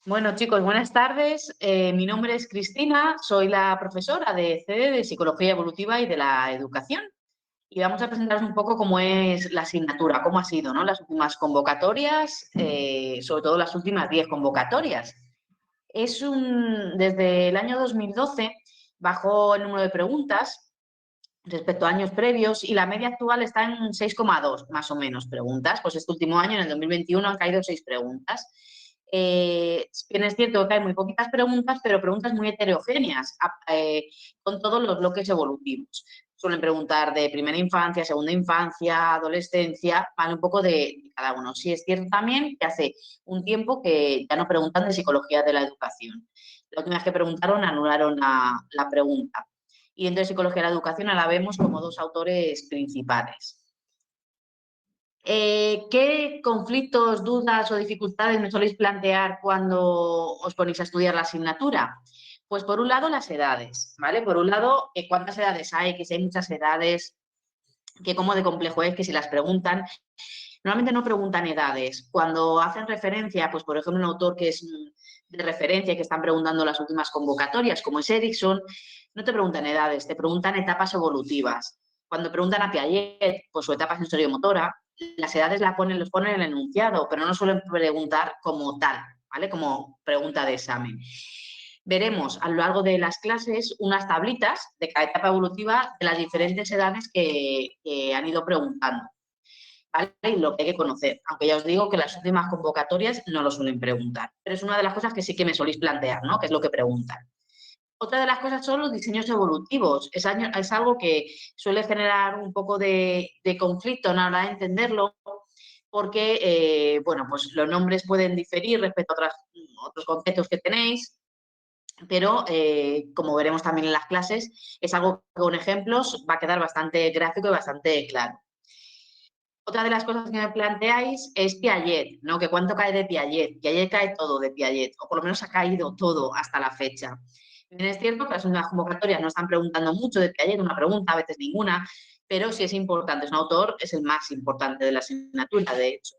Bueno, chicos, buenas tardes. Mi nombre es Cristina, soy la profesora de CD de Psicología Evolutiva y de la Educación. Y vamos a presentaros un poco cómo es la asignatura, cómo ha sido, ¿no? Las últimas convocatorias, sobre todo las últimas 10 convocatorias. Desde el año 2012 bajó el número de preguntas respecto a años previos y la media actual está en 6,2 más o menos preguntas. Pues este último año, en el 2021, han caído 6 preguntas. Bien es cierto que hay muy poquitas preguntas, pero preguntas muy heterogéneas, con todos los bloques evolutivos. Suelen preguntar de primera infancia, segunda infancia, adolescencia, vale un poco de cada uno. Sí es cierto también que hace un tiempo que ya no preguntan de psicología de la educación. La última vez que preguntaron anularon la pregunta. Y dentro de psicología de la educación ahora vemos como dos autores principales. ¿Qué conflictos, dudas o dificultades me soléis plantear cuando os ponéis a estudiar la asignatura? Pues por un lado las edades, ¿vale? Por un lado, ¿cuántas edades hay? Que si hay muchas edades, que cómo de complejo es, que si las preguntan. Normalmente no preguntan edades. Cuando hacen referencia, pues por ejemplo un autor que es de referencia y que están preguntando las últimas convocatorias, como es Erikson, no te preguntan edades, te preguntan etapas evolutivas. Cuando preguntan a Piaget, pues su etapa sensoriomotora, las edades los ponen en el enunciado, pero no suelen preguntar como tal, ¿vale? Como pregunta de examen. Veremos a lo largo de las clases unas tablitas de cada etapa evolutiva de las diferentes edades que han ido preguntando, ¿vale? Y lo que hay que conocer, aunque ya os digo que las últimas convocatorias no lo suelen preguntar, pero es una de las cosas que sí que me soléis plantear, ¿no? Que es lo que preguntan. Otra de las cosas son los diseños evolutivos. Es algo que suele generar un poco de conflicto a la hora de entenderlo, porque, bueno, pues los nombres pueden diferir respecto a otros conceptos que tenéis, pero como veremos también en las clases, es algo que con ejemplos va a quedar bastante gráfico y bastante claro. Otra de las cosas que me planteáis es Piaget, ¿no? Que cuánto cae de Piaget. Piaget cae todo de Piaget, o por lo menos ha caído todo hasta la fecha. Bien es cierto que las últimas convocatorias no están preguntando mucho de Piaget, una pregunta, a veces ninguna, pero sí es importante, es un autor, es el más importante de la asignatura, de hecho.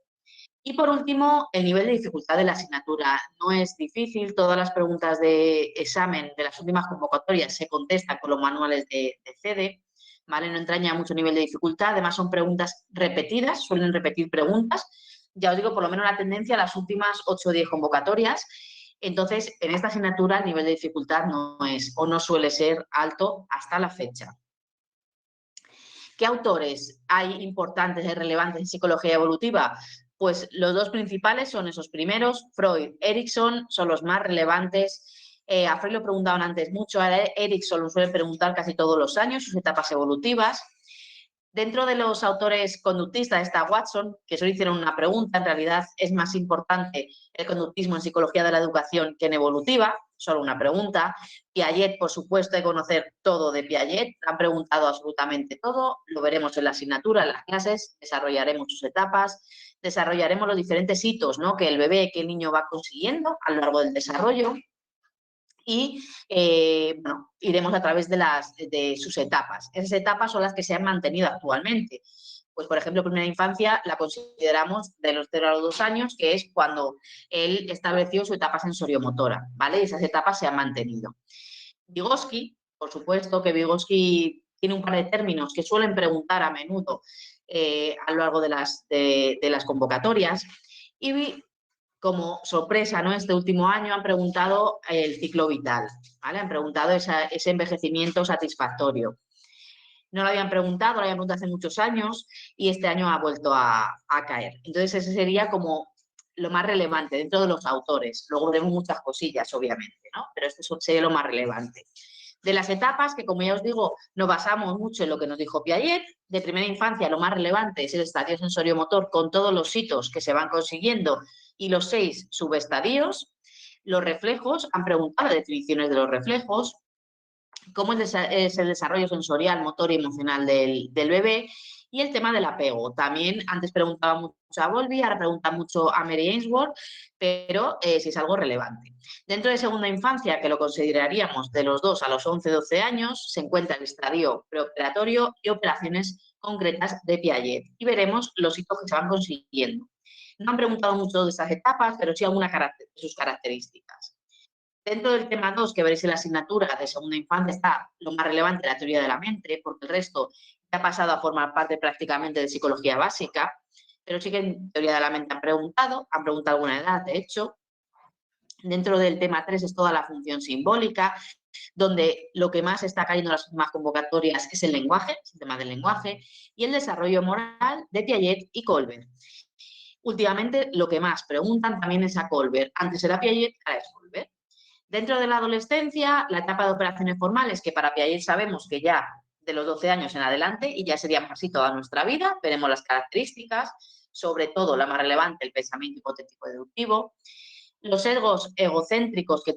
Y por último, el nivel de dificultad de la asignatura. No es difícil, todas las preguntas de examen de las últimas convocatorias se contestan con los manuales de CEDE, ¿vale? No entraña mucho nivel de dificultad, además son preguntas repetidas, suelen repetir preguntas. Ya os digo, por lo menos la tendencia a las últimas 8 o 10 convocatorias. Entonces, en esta asignatura el nivel de dificultad no es o no suele ser alto hasta la fecha. ¿Qué autores hay importantes y relevantes en psicología evolutiva? Pues los dos principales son esos primeros, Freud, Erikson, son los más relevantes. A Freud lo preguntaban antes mucho, a Erikson lo suelen preguntar casi todos los años, sus etapas evolutivas. Dentro de los autores conductistas está Watson, que solo hicieron una pregunta, en realidad es más importante el conductismo en psicología de la educación que en evolutiva, solo una pregunta. Piaget, por supuesto, hay que conocer todo de Piaget, han preguntado absolutamente todo, lo veremos en la asignatura, en las clases, desarrollaremos sus etapas, desarrollaremos los diferentes hitos, ¿no? Que el bebé, que el niño va consiguiendo a lo largo del desarrollo, y bueno, iremos a través de sus etapas. Esas etapas son las que se han mantenido actualmente. Pues, por ejemplo, primera infancia la consideramos de los 0 a los 2 años, que es cuando él estableció su etapa sensoriomotora, ¿vale? Y esas etapas se han mantenido. Vygotsky, por supuesto que Vygotsky tiene un par de términos que suelen preguntar a menudo a lo largo de las convocatorias, y como sorpresa, ¿no? Este último año han preguntado el ciclo vital, ¿vale? Han preguntado ese envejecimiento satisfactorio. No lo habían preguntado, lo habían preguntado hace muchos años y este año ha vuelto a caer. Entonces ese sería como lo más relevante dentro de los autores. Luego veremos muchas cosillas, obviamente, ¿no? Pero esto sería lo más relevante. De las etapas, que como ya os digo, nos basamos mucho en lo que nos dijo Piaget, de primera infancia lo más relevante es el estadio sensoriomotor con todos los hitos que se van consiguiendo y los 6 subestadios. Los reflejos, han preguntado definiciones de los reflejos, cómo es el desarrollo sensorial, motor y emocional del bebé, y el tema del apego. También antes preguntaba mucho a Bowlby, ahora pregunta mucho a Mary Ainsworth, pero si es algo relevante. Dentro de segunda infancia, que lo consideraríamos de los 2 a los 11-12 años, se encuentra el estadio preoperatorio y operaciones concretas de Piaget. Y veremos los hitos que se van consiguiendo. No han preguntado mucho de estas etapas, pero sí algunas de sus características. Dentro del tema 2, que veréis en la asignatura de segunda infancia, está lo más relevante, la teoría de la mente, porque el resto ya ha pasado a formar parte prácticamente de psicología básica, pero sí que en teoría de la mente han preguntado alguna edad, de hecho. Dentro del tema 3 es toda la función simbólica, donde lo que más está cayendo en las últimas convocatorias es el lenguaje, el tema del lenguaje, y el desarrollo moral de Piaget y Colbert. Últimamente lo que más preguntan también es a Colbert, antes era Piaget, ahora es Colbert. Dentro de la adolescencia, la etapa de operaciones formales, que para Piaget sabemos que ya de los 12 años en adelante, y ya sería así toda nuestra vida, veremos las características, sobre todo la más relevante, el pensamiento hipotético deductivo, los sesgos egocéntricos que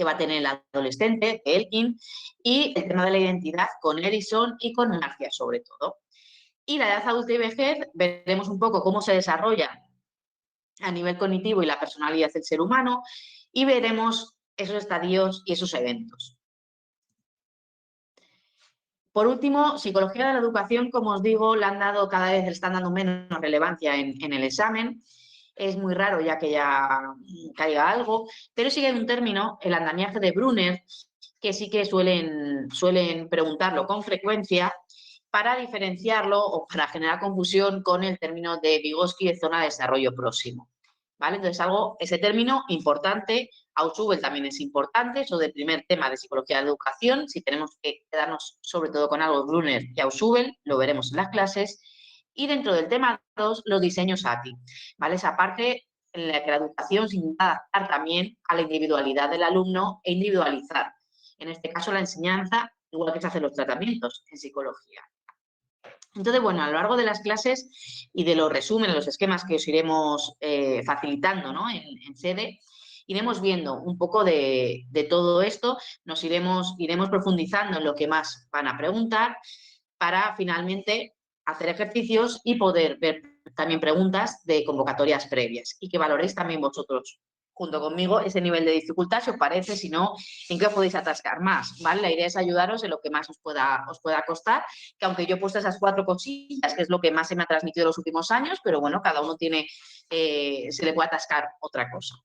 va a tener el adolescente, Elkin, y el tema de la identidad con Edison y con Marcia sobre todo. Y la edad adulta y vejez, veremos un poco cómo se desarrolla a nivel cognitivo y la personalidad del ser humano, y veremos esos estadios y esos eventos. Por último, psicología de la educación, como os digo, cada vez le están dando menos relevancia en el examen. Es muy raro ya que ya caiga algo, pero sí que hay un término, el andamiaje de Brunner, que sí que suelen preguntarlo con frecuencia para diferenciarlo o para generar confusión con el término de Vygotsky de zona de desarrollo próximo. ¿Vale? Entonces, ese término importante, Ausubel también es importante, eso del primer tema de psicología de la educación, si tenemos que quedarnos sobre todo con algo de Brunner y Ausubel, lo veremos en las clases, y dentro del tema 2, los diseños ATI, ¿vale? Esa parte en la que la educación se intenta adaptar también a la individualidad del alumno e individualizar, en este caso la enseñanza, igual que se hacen los tratamientos en psicología. Entonces, bueno, a lo largo de las clases y de los resúmenes, los esquemas que os iremos facilitando, ¿no?, en sede, iremos viendo un poco de todo esto, iremos profundizando en lo que más van a preguntar para finalmente hacer ejercicios y poder ver también preguntas de convocatorias previas y que valoréis también vosotros junto conmigo ese nivel de dificultad, si os parece, si no, en qué os podéis atascar más, ¿vale? La idea es ayudaros en lo que más os pueda costar, que aunque yo he puesto esas 4 cosillas, que es lo que más se me ha transmitido en los últimos años, pero bueno, cada uno se le puede atascar otra cosa.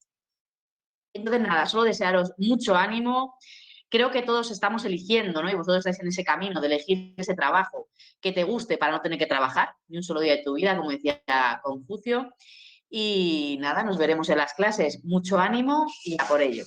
Entonces, nada, solo desearos mucho ánimo. Creo que todos estamos eligiendo, ¿no? Y vosotros estáis en ese camino de elegir ese trabajo que te guste para no tener que trabajar ni un solo día de tu vida, como decía Confucio. Y nada, nos veremos en las clases. Mucho ánimo y a por ello.